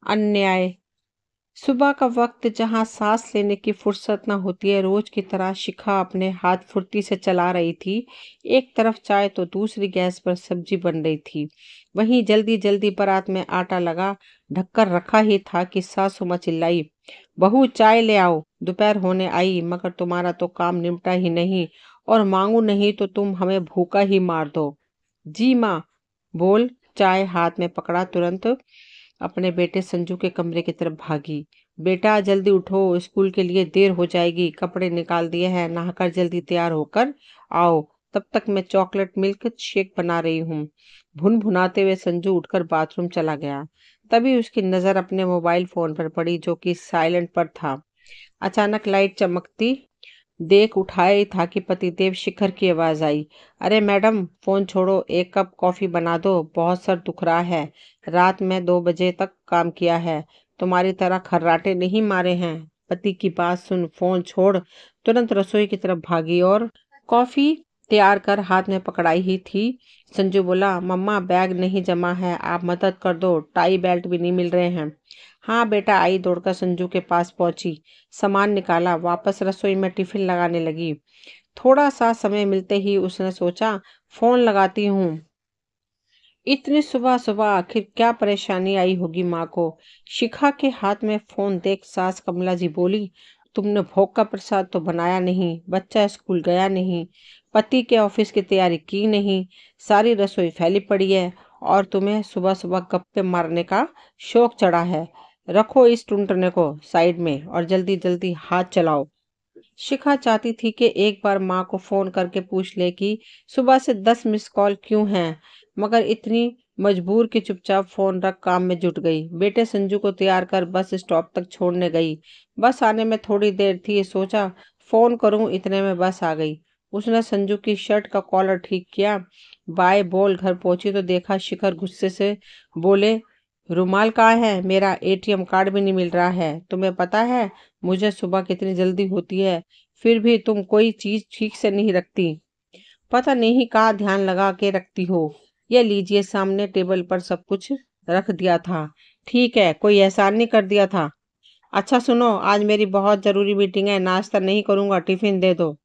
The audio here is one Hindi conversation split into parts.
अन्याय। सुबह का वक्त जहाँ सांस लेने की फुर्सत न होती है, रोज की तरह शिखा अपने हाथ फुर्ती से चला रही थी। एक तरफ चाय तो दूसरी गैस पर सब्जी बन रही थी। वहीं जल्दी जल्दी परात में आटा लगा ढककर रखा ही था कि सासू माँ चिल्लाई, बहू चाय ले आओ, दोपहर होने आई मगर तुम्हारा तो काम निपटा ही नहीं, और मांगू नहीं तो तुम हमें भूखा ही मार दो। जी माँ। बोल। चाय हाथ में पकड़ा तुरंत अपने बेटे संजू के कमरे की तरफ भागी। बेटा जल्दी उठो, स्कूल के लिए देर हो जाएगी, कपड़े निकाल दिए हैं, नहाकर जल्दी तैयार होकर आओ, तब तक मैं चॉकलेट मिल्क शेक बना रही हूँ। भुनभुनाते हुए संजू उठकर बाथरूम चला गया। तभी उसकी नजर अपने मोबाइल फोन पर पड़ी जो कि साइलेंट पर था। अचानक लाइट चमकती देख उठाए था कि पतिदेव शिखर की आवाज आई। अरे मैडम, फोन छोड़ो, एक कप कॉफी बना दो, बहुत सर दुख रहा है। रात में 2 बजे तक काम किया है, तुम्हारी तरह खर्राटे नहीं मारे हैं। पति की बात सुन फोन छोड़ तुरंत रसोई की तरफ भागी और कॉफी तैयार कर हाथ में पकड़ाई ही थी। संजू बोला, मम्मा बैग नहीं जमा है, आप मदद कर दो, टाई बेल्ट भी नहीं मिल रहे हैं। हाँ बेटा आई दौड़कर संजू के पास पहुंची, सामान निकाला, वापस रसोई में टिफिन लगाने लगी। थोड़ा सा समय मिलते ही उसने सोचा, फोन लगाती हूँ। इतनी सुबह सुबह आखिर क्या परेशानी आई होगी माँ को। शिखा के हाथ में फोन देख सास कमला जी बोली, तुमने भोग का प्रसाद तो बनाया नहीं, बच्चा स्कूल गया नहीं, पति के ऑफिस की तैयारी की नहीं, सारी रसोई फैली पड़ी है, और तुम्हें सुबह सुबह गप्पे मारने का शौक चढ़ा है। रखो इस टुनटुने को साइड में और जल्दी जल्दी हाथ चलाओ। शिखा चाहती थी कि एक बार माँ को फोन करके पूछ ले कि सुबह से 10 मिस कॉल क्यों हैं, मगर इतनी मजबूर कि चुपचाप फोन रख काम में जुट गई। बेटे संजू को तैयार कर बस स्टॉप तक छोड़ने गई। बस आने में थोड़ी देर थी, सोचा फोन करूं, इतने में बस आ गई। उसने संजू की शर्ट का कॉलर ठीक किया। बाय बोल घर पहुंची तो देखा शिखर गुस्से से बोले, रुमाल कहाँ है, मेरा एटीएम कार्ड भी नहीं मिल रहा है। तुम्हें पता है मुझे सुबह कितनी जल्दी होती है, फिर भी तुम कोई चीज ठीक से नहीं रखती। पता नहीं कहाँ ध्यान लगा के रखती हो। ये लीजिए, सामने टेबल पर सब कुछ रख दिया था। ठीक है, कोई एहसान नहीं कर दिया था। अच्छा सुनो, आज मेरी बहुत जरूरी मीटिंग है, नाश्ता नहीं करूंगा, टिफिन दे दो।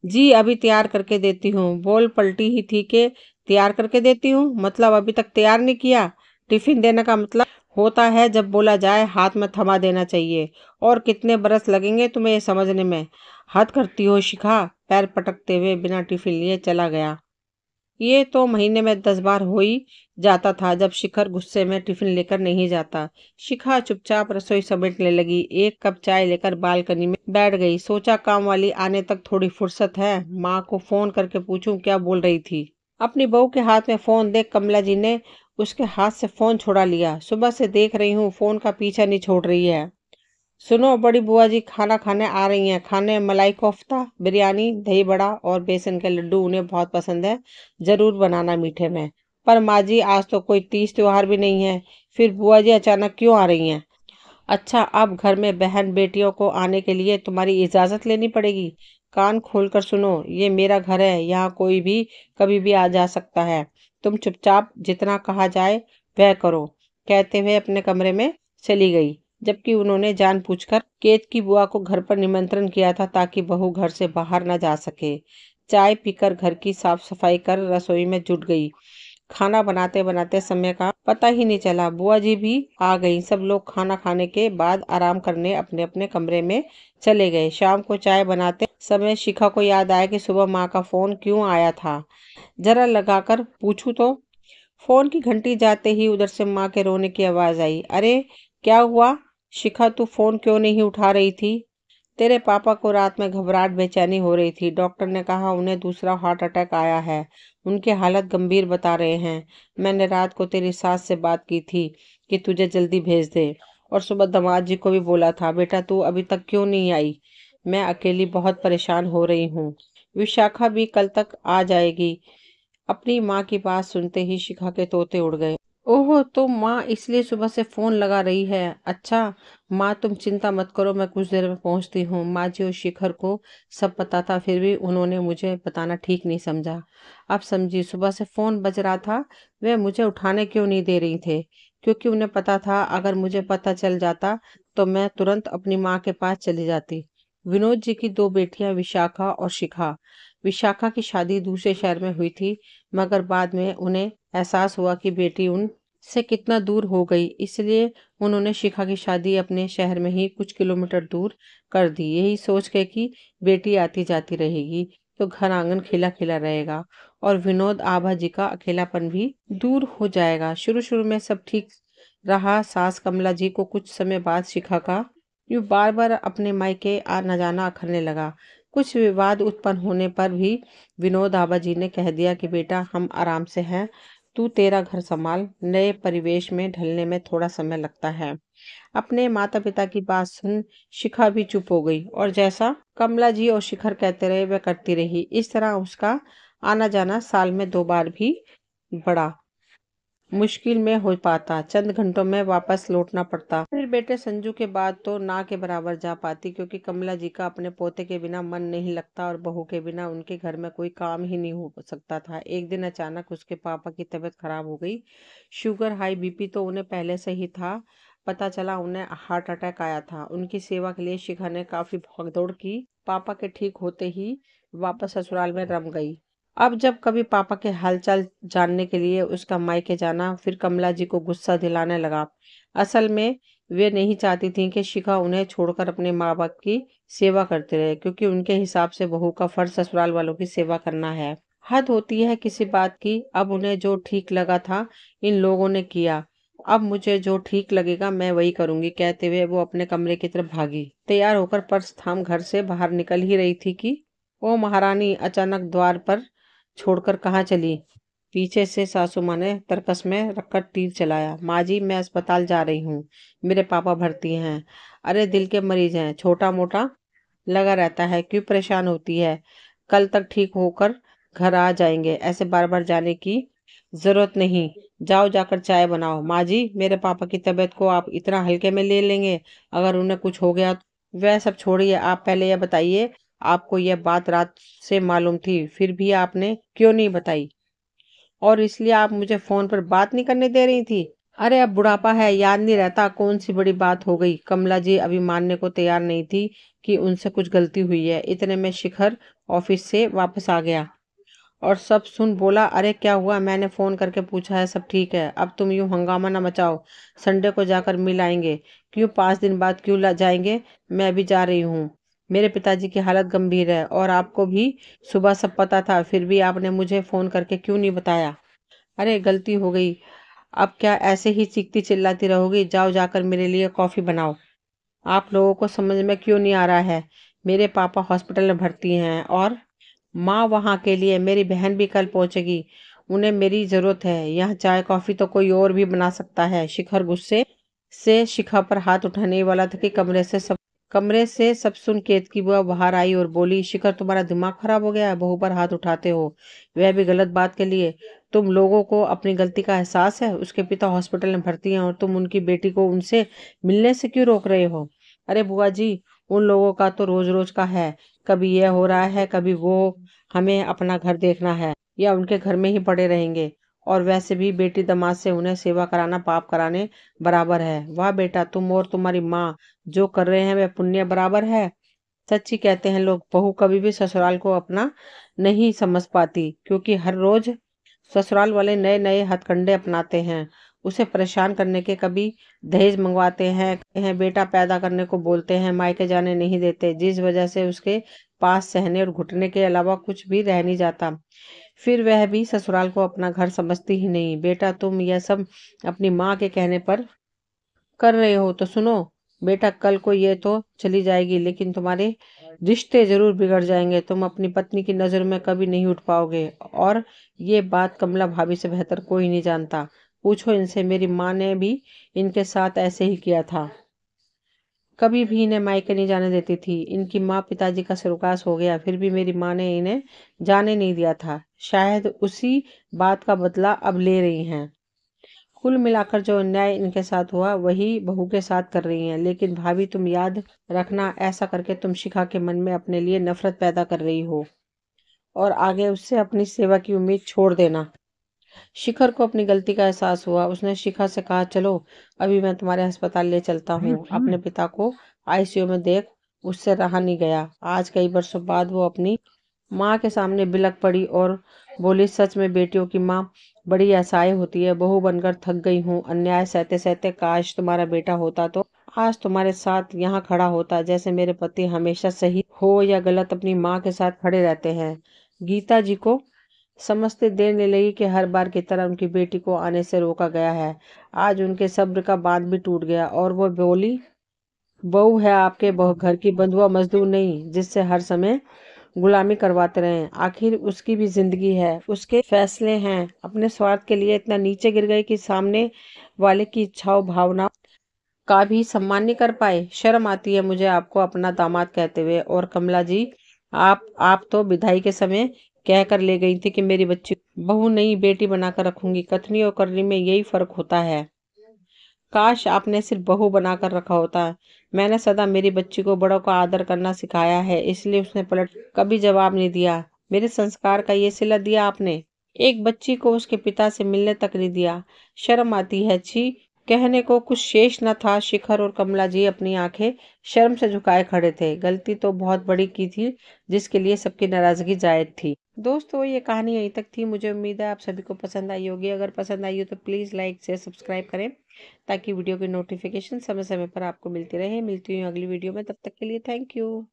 जी अभी तैयार करके देती हूँ। बोल पलटी ही थी कि तैयार करके देती हूँ, मतलब अभी तक तैयार नहीं किया। टिफिन देने का मतलब होता है जब बोला जाए हाथ में थमा देना चाहिए। और कितने बरस लगेंगे तुम्हें ये समझने में। हद करती हो शिखा। पैर पटकते हुए बिना टिफिन लिए चला गया। ये तो महीने में 10 बार हो ही जाता था जब शिखर गुस्से में टिफिन लेकर नहीं जाता। शिखा चुपचाप रसोई समेटने लगी, एक कप चाय लेकर बालकनी में बैठ गई। सोचा काम वाली आने तक थोड़ी फुर्सत है, माँ को फोन करके पूछूं क्या बोल रही थी। अपनी बहू के हाथ में फोन देख कमला जी ने उसके हाथ से फोन छुड़ा लिया। सुबह से देख रही हूँ फोन का पीछा नहीं छोड़ रही है। सुनो बड़ी बुआ जी खाना खाने आ रही हैं, खाने मलाई कोफ्ता, बिरयानी, दही बड़ा और बेसन के लड्डू उन्हें बहुत पसंद है, जरूर बनाना मीठे में। पर माँ जी आज तो कोई तीज त्योहार भी नहीं है, फिर बुआ जी अचानक क्यों आ रही हैं। अच्छा, अब घर में बहन बेटियों को आने के लिए तुम्हारी इजाजत लेनी पड़ेगी। कान खोलकर सुनो, ये मेरा घर है, यहाँ कोई भी कभी भी आ जा सकता है। तुम चुपचाप जितना कहा जाए वह करो, कहते हुए अपने कमरे में चली गई। जबकि उन्होंने जानबूझकर केत की बुआ को घर पर निमंत्रण किया था ताकि बहू घर से बाहर न जा सके। चाय पीकर घर की साफ सफाई कर रसोई में जुट गई। खाना बनाते बनाते समय का पता ही नहीं चला। बुआ जी भी आ गई। सब लोग खाना खाने के बाद आराम करने अपने अपने कमरे में चले गए। शाम को चाय बनाते समय शिखा को याद आया कि सुबह माँ का फोन क्यों आया था, जरा लगाकर पूछूं तो। फोन की घंटी जाते ही उधर से माँ के रोने की आवाज आई। अरे क्या हुआ शिखा, तू फोन क्यों नहीं उठा रही थी। तेरे पापा को रात में घबराहट बेचैनी हो रही थी, डॉक्टर ने कहा उन्हें दूसरा हार्ट अटैक आया है, उनकी हालत गंभीर बता रहे हैं। मैंने रात को तेरी सास से बात की थी कि तुझे जल्दी भेज दे, और सुबह दामाद जी को भी बोला था। बेटा तू अभी तक क्यों नहीं आई। मैं अकेली बहुत परेशान हो रही हूँ। विशाखा भी कल तक आ जाएगी। अपनी माँ की बात सुनते ही शिखा के तोते उड़ गए। ओहो! तो माँ इसलिए सुबह से फ़ोन लगा रही है। अच्छा, माँ तुम चिंता मत करो, मैं कुछ देर में पहुँचती हूँ। माँ जी और शिखर को सब पता था, फिर भी उन्होंने मुझे बताना ठीक नहीं समझा। अब समझी, सुबह से फ़ोन बज रहा था, वे मुझे उठाने क्यों नहीं दे रही थे? क्योंकि उन्हें पता था अगर मुझे पता चल जाता तो मैं तुरंत अपनी माँ के पास चली जाती। विनोद जी की 2 बेटियाँ विशाखा और शिखा। विशाखा की शादी दूसरे शहर में हुई थी, मगर बाद में उन्हें एहसास हुआ कि बेटी उनसे कितना दूर हो गई, इसलिए उन्होंने शिखा की शादी अपने शहर में ही कुछ किलोमीटर दूर कर दी। यही सोच के कि बेटी आती जाती रहेगी तो घर आंगन खिला खिला रहेगा और विनोद आभा जी का अकेलापन भी दूर हो जाएगा। शुरू शुरू में सब ठीक रहा। सास कमला जी को कुछ समय बाद शिखा का यूँ बार बार अपने मायके आना जाना अखरने लगा। कुछ विवाद उत्पन्न होने पर भी विनोद आभा जी ने कह दिया कि बेटा हम आराम से हैं, तू तेरा घर संभाल, नए परिवेश में ढलने में थोड़ा समय लगता है। अपने माता पिता की बात सुन शिखा भी चुप हो गई और जैसा कमला जी और शिखर कहते रहे वह करती रही। इस तरह उसका आना जाना साल में 2 बार भी बड़ा मुश्किल में हो पाता, चंद घंटों में वापस लौटना पड़ता। फिर बेटे संजू के बाद तो ना के बराबर जा पाती, क्योंकि कमला जी का अपने पोते के बिना मन नहीं लगता और बहू के बिना उनके घर में कोई काम ही नहीं हो सकता था। एक दिन अचानक उसके पापा की तबीयत खराब हो गई। शुगर, हाई बीपी तो उन्हें पहले से ही था। पता चला उन्हें हार्ट अटैक आया था। उनकी सेवा के लिए शिखा ने काफी भागदौड़ की। पापा के ठीक होते ही वापस ससुराल में रम गई। अब जब कभी पापा के हालचाल जानने के लिए उसका मायके जाना, फिर कमला जी को गुस्सा दिलाने लगा। असल में वे नहीं चाहती थीं कि शिखा उन्हें छोड़कर अपने माँ बाप की सेवा करते रहे, क्योंकि उनके हिसाब से बहू का फर्ज ससुराल वालों की सेवा करना है। हद होती है किसी बात की। अब उन्हें जो ठीक लगा था इन लोगों ने किया, अब मुझे जो ठीक लगेगा मैं वही करूंगी, कहते हुए वो अपने कमरे की तरफ भागी। तैयार होकर पर्स थाम घर से बाहर निकल ही रही थी कि ओ महारानी अचानक द्वार पर छोड़कर कहाँ चली? पीछे से सासू माँ ने तरकस में रखकर तीर चलाया। माँ जी मैं अस्पताल जा रही हूँ, मेरे पापा भर्ती हैं। अरे दिल के मरीज हैं, छोटा मोटा लगा रहता है, क्यों परेशान होती है? कल तक ठीक होकर घर आ जाएंगे, ऐसे बार बार जाने की जरूरत नहीं। जाओ जाकर चाय बनाओ। माँ जी मेरे पापा की तबीयत को आप इतना हल्के में ले लेंगे? अगर उन्हें कुछ हो गया तो? वह सब छोड़िए, आप पहले यह बताइए, आपको यह बात रात से मालूम थी, फिर भी आपने क्यों नहीं बताई? और इसलिए आप मुझे फोन पर बात नहीं करने दे रही थी? अरे अब बुढ़ापा है, याद नहीं रहता कौन सी बड़ी बात हो गई। कमला जी अभी मानने को तैयार नहीं थी कि उनसे कुछ गलती हुई है। इतने में शिखर ऑफिस से वापस आ गया और सब सुन बोला, अरे क्या हुआ? मैंने फोन करके पूछा है, सब ठीक है। अब तुम यूं हंगामा न मचाओ, संडे को जाकर मिल आएंगे। क्यों 5 दिन बाद क्यों ला जाएंगे? मैं भी जा रही हूँ। मेरे पिताजी की हालत गंभीर है और आपको भी सुबह सब पता था, फिर भी आपने मुझे फोन करके क्यों नहीं बताया? अरे गलती हो गई, अब क्या ऐसे ही चीखती चिल्लाती रहोगी? जाओ जाकर मेरे लिए कॉफी बनाओ। आप लोगों को समझ में क्यों नहीं आ रहा है? मेरे पापा हॉस्पिटल में भर्ती हैं और माँ वहाँ के लिए, मेरी बहन भी कल पहुंचेगी, उन्हें मेरी जरूरत है। यहाँ चाय कॉफी तो कोई और भी बना सकता है। शिखर गुस्से से शिखा पर हाथ उठाने ही वाला था कि कमरे से सब सुन केतकी बुआ बाहर आई और बोली, शिखर तुम्हारा दिमाग खराब हो गया है, बहू पर हाथ उठाते हो, वह भी गलत बात के लिए। तुम लोगों को अपनी गलती का एहसास है? उसके पिता हॉस्पिटल में भर्ती हैं और तुम उनकी बेटी को उनसे मिलने से क्यों रोक रहे हो? अरे बुआ जी, उन लोगों का तो रोज रोज का है, कभी यह हो रहा है कभी वो। हमें अपना घर देखना है या उनके घर में ही पड़े रहेंगे? और वैसे भी बेटी दामाद से उन्हें सेवा कराना पाप कराने बराबर है। वाह बेटा, तुम और तुम्हारी माँ जो कर रहे हैं वह पुण्य बराबर है। सच्ची कहते हैं लोग, बहू कभी भी ससुराल को अपना नहीं समझ पाती, क्योंकि हर रोज ससुराल वाले नए नए हथकंडे अपनाते हैं, उसे परेशान करने के। कभी दहेज मंगवाते हैं, बेटा पैदा करने को बोलते हैं, मायके जाने नहीं देते, जिस वजह से उसके पास सहने और घुटने के अलावा कुछ भी रह नहीं जाता। फिर वह भी ससुराल को अपना घर समझती ही नहीं। बेटा तुम यह सब अपनी माँ के कहने पर कर रहे हो तो सुनो बेटा, कल को ये तो चली जाएगी, लेकिन तुम्हारे रिश्ते जरूर बिगड़ जाएंगे। तुम अपनी पत्नी की नजर में कभी नहीं उठ पाओगे। और ये बात कमला भाभी से बेहतर कोई नहीं जानता। पूछो इनसे, मेरी माँ ने भी इनके साथ ऐसे ही किया था, कभी भी इन्हें मायके नहीं जाने देती थी। इनकी माँ पिताजी का स्वर्गवास हो गया, फिर भी मेरी माँ ने इन्हें जाने नहीं दिया था। शायद उसी बात का बदला अब ले रही हैं। कुल मिलाकर जो अन्याय इनके साथ हुआ वही बहू के साथ कर रही हैं। लेकिन भाभी तुम याद रखना, ऐसा करके तुम शिखा के मन में अपने लिए नफरत पैदा कर रही हो और आगे उससे अपनी सेवा की उम्मीद छोड़ देना। शिखर को अपनी गलती का एहसास हुआ। उसने शिखा से कहा, चलो अभी मैं तुम्हारे अस्पताल ले चलता हूँ। अपने पिता को आईसीयू में देख उससे रहा नहीं गया। आज कई वर्षों बाद वो अपनी माँ के सामने बिलख पड़ी और बोली, सच में बेटियों की माँ बड़ी असहाय होती है। बहू बनकर थक गई हूँ अन्याय सहते सहते। काश तुम्हारा बेटा होता तो आज तुम्हारे साथ यहाँ खड़ा होता। जैसे मेरे पति हमेशा सही हो या गलत अपनी माँ के साथ खड़े रहते हैं। गीता जी को समझते देर नहीं लगी कि हर बार की तरह उनकी बेटी को आने से रोका गया है। आज उनके सब्र का बांध भी टूट गया और वो बोली, बहू है आपके घर की बंधुआ मजदूर नहीं जिससे हर समय गुलामी करवाते रहे। आखिर उसकी भी जिंदगी है, उसके फैसले हैं। अपने स्वार्थ के लिए इतना नीचे गिर गए कि सामने वाले की इच्छाओं भावना का भी सम्मान नहीं कर पाए। शर्म आती है मुझे आपको अपना दामाद कहते हुए। और कमला जी, आप तो विदाई के समय कह कर ले गई थी कि मेरी बच्ची बहू नहीं बेटी बनाकर रखूंगी। कथनी और करनी में यही फर्क होता है। काश आपने सिर्फ बहू बनाकर रखा होता। मैंने सदा मेरी बच्ची को बड़ों का आदर करना सिखाया है, इसलिए उसने पलट कभी जवाब नहीं दिया। मेरे संस्कार का ये सिला दिया आपने। एक बच्ची को उसके पिता से मिलने तक नहीं दिया। शर्म आती है। छी, कहने को कुछ शेष न था। शिखर और कमला जी अपनी आंखें शर्म से झुकाए खड़े थे। गलती तो बहुत बड़ी की थी जिसके लिए सबकी नाराजगी जायज थी। दोस्तों, ये कहानी यहीं तक थी। मुझे उम्मीद है आप सभी को पसंद आई होगी। अगर पसंद आई हो तो प्लीज़ लाइक शेयर सब्सक्राइब करें ताकि वीडियो की नोटिफिकेशन समय समय पर आपको मिलती रहे। मिलती हूँ अगली वीडियो में, तब तक के लिए थैंक यू।